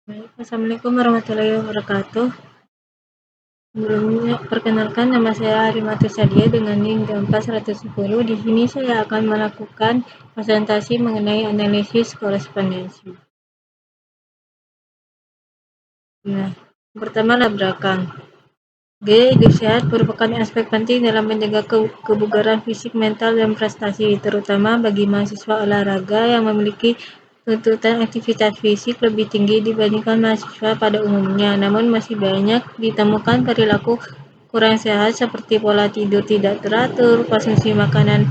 Baik, Assalamualaikum warahmatullahi wabarakatuh. Sebelumnya, perkenalkan nama saya Arimatus Sadia dengan NIM 14110. Di sini saya akan melakukan presentasi mengenai analisis korespondensi. Nah, pertama labrakan. Gaya hidup sehat merupakan aspek penting dalam menjaga kebugaran fisik, mental, dan prestasi, terutama bagi mahasiswa olahraga yang memiliki tuntutan aktivitas fisik lebih tinggi dibandingkan mahasiswa pada umumnya. Namun masih banyak ditemukan perilaku kurang sehat seperti pola tidur tidak teratur, konsumsi makanan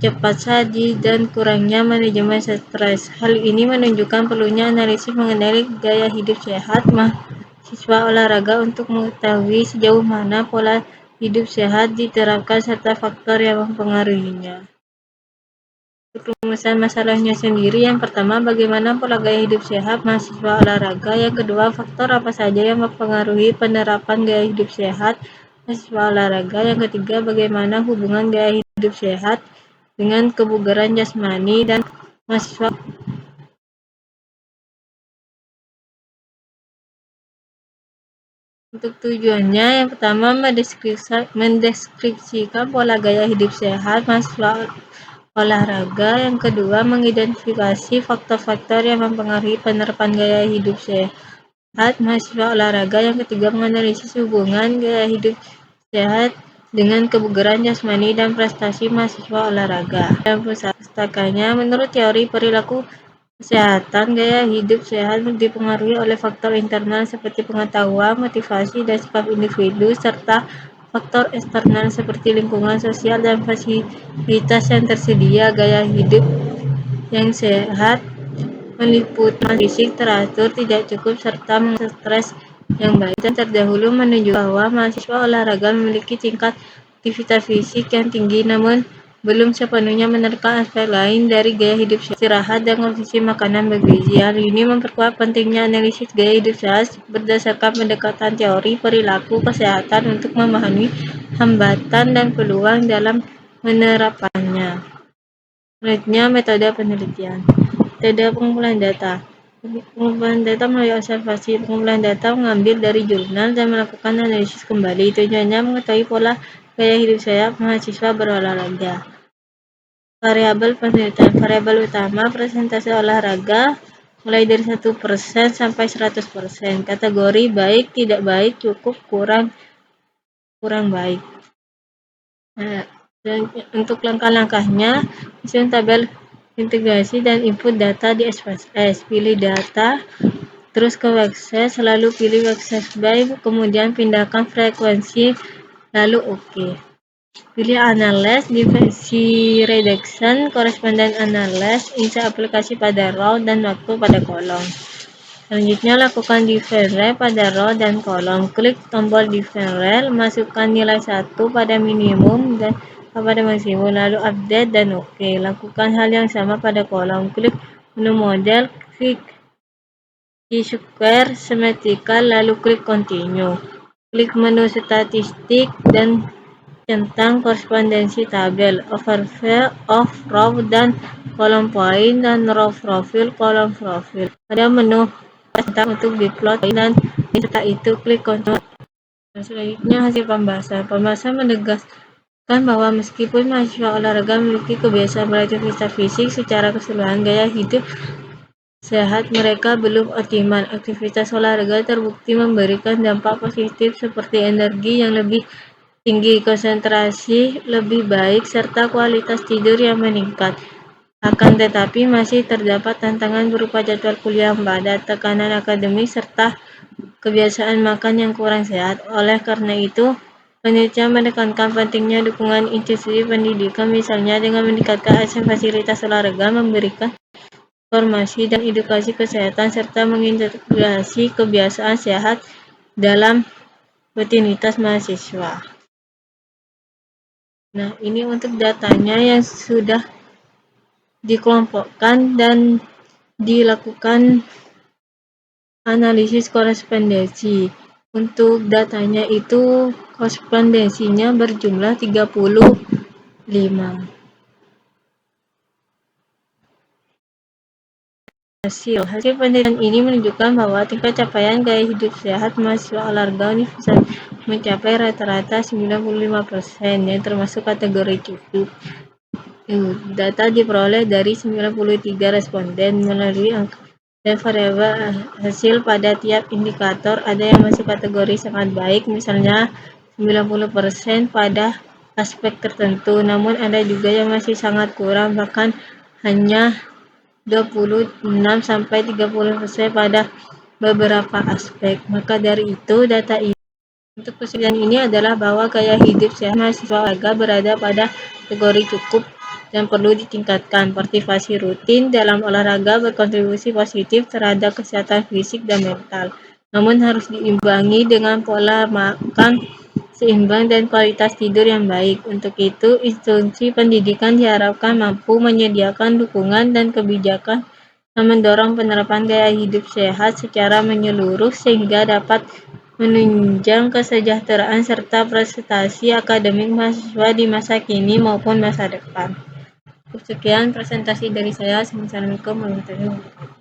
cepat saji, dan kurangnya manajemen stres. Hal ini menunjukkan perlunya analisis mengenai gaya hidup sehat mahasiswa olahraga untuk mengetahui sejauh mana pola hidup sehat diterapkan serta faktor yang mempengaruhinya. Rumusan masalahnya sendiri, yang pertama, bagaimana pola gaya hidup sehat mahasiswa olahraga. Yang kedua, faktor apa saja yang mempengaruhi penerapan gaya hidup sehat mahasiswa olahraga. Yang ketiga, bagaimana hubungan gaya hidup sehat dengan kebugaran jasmani dan mahasiswa. Untuk tujuannya, yang pertama, mendeskripsikan pola gaya hidup sehat mahasiswa olahraga. Yang kedua, mengidentifikasi faktor-faktor yang mempengaruhi penerapan gaya hidup sehat mahasiswa olahraga. Yang ketiga, menganalisis hubungan gaya hidup sehat dengan kebugaran jasmani dan prestasi mahasiswa olahraga. Dalam pustakanya, menurut teori perilaku kesehatan, gaya hidup sehat dipengaruhi oleh faktor internal seperti pengetahuan, motivasi, dan sikap individu, serta faktor eksternal seperti lingkungan sosial dan fasilitas yang tersedia. Gaya hidup yang sehat meliputi fisik teratur, tidak cukup, serta stres yang baik. Dan terdahulu menunjukkan bahwa mahasiswa olahraga memiliki tingkat aktivitas fisik yang tinggi, namun belum sepenuhnya menerapkan aspek lain dari gaya hidup sehat, istirahat, dan konsumsi makanan bergizi. Hal ini memperkuat pentingnya analisis gaya hidup sehat berdasarkan pendekatan teori perilaku kesehatan untuk memahami hambatan dan peluang dalam menerapkannya. Selanjutnya, metode penelitian. Metode pengumpulan data. Pengumpulan data melalui observasi. Pengumpulan data mengambil dari jurnal dan melakukan analisis kembali. Tujuannya mengetahui pola gaya hidup sehat mahasiswa berolahraga. Variabel penelitian. Variabel utama presentasi olahraga mulai dari 1% sampai 100%. Kategori baik, tidak baik, cukup, kurang baik. Nah, dan untuk langkah-langkahnya, susun tabel integrasi dan input data di SPSS. Pilih data, terus ke workspace, lalu pilih workspace by, kemudian pindahkan frekuensi, lalu OK. Pilih Analyze, dimensi Reduction, Correspondence Analyze, insert aplikasi pada row dan waktu pada kolom. Selanjutnya, lakukan differential pada row dan kolom. Klik tombol differential, masukkan nilai 1 pada minimum dan pada maksimum, lalu update dan OK. Lakukan hal yang sama pada kolom. Klik menu model, klik T-square symmetrical, lalu klik continue. Klik menu statistik dan centang korespondensi tabel, overview of row dan kolom point, dan row profil, kolom profil. Pada menu centang untuk diplot, dan setelah itu klik continue. Selanjutnya, hasil pembahasan. Pembahasan menegaskan bahwa meskipun mahasiswa olahraga memiliki kebiasaan beraktivitas fisik, secara keseluruhan gaya hidup sehat mereka belum optimal. Aktivitas olahraga terbukti memberikan dampak positif seperti energi yang lebih tinggi, konsentrasi lebih baik, serta kualitas tidur yang meningkat. Akan tetapi masih terdapat tantangan berupa jadwal kuliah yang padat, tekanan akademik, serta kebiasaan makan yang kurang sehat. Oleh karena itu, penelitian menekankan pentingnya dukungan institusi pendidikan, misalnya dengan meningkatkan akses fasilitas olahraga, memberikan informasi dan edukasi kesehatan, serta mengintegrasi kebiasaan sehat dalam rutinitas mahasiswa. Nah, ini untuk datanya yang sudah dikelompokkan dan dilakukan analisis korespondensi. Untuk datanya itu korespondensinya berjumlah 35. Hasil penelitian ini menunjukkan bahwa tingkat capaian gaya hidup sehat mahasiswa olahraga universitas mencapai rata-rata 95%, yang termasuk kategori cukup. Data diperoleh dari 93 responden melalui angka dan variabel hasil pada tiap indikator. Ada yang masuk kategori sangat baik, misalnya 90% pada aspek tertentu, namun ada juga yang masih sangat kurang, bahkan hanya 26-30% pada beberapa aspek. Maka dari itu, data ini untuk kesimpulan ini adalah bahwa gaya hidup sehat mahasiswa olahraga berada pada kategori cukup dan perlu ditingkatkan. Partisipasi rutin dalam olahraga berkontribusi positif terhadap kesehatan fisik dan mental, namun harus diimbangi dengan pola makan seimbang dan kualitas tidur yang baik. Untuk itu, institusi pendidikan diharapkan mampu menyediakan dukungan dan kebijakan yang mendorong penerapan gaya hidup sehat secara menyeluruh sehingga dapat menunjang kesejahteraan serta prestasi akademik mahasiswa di masa kini maupun masa depan. Sekian presentasi dari saya. Assalamualaikum warahmatullahi wabarakatuh.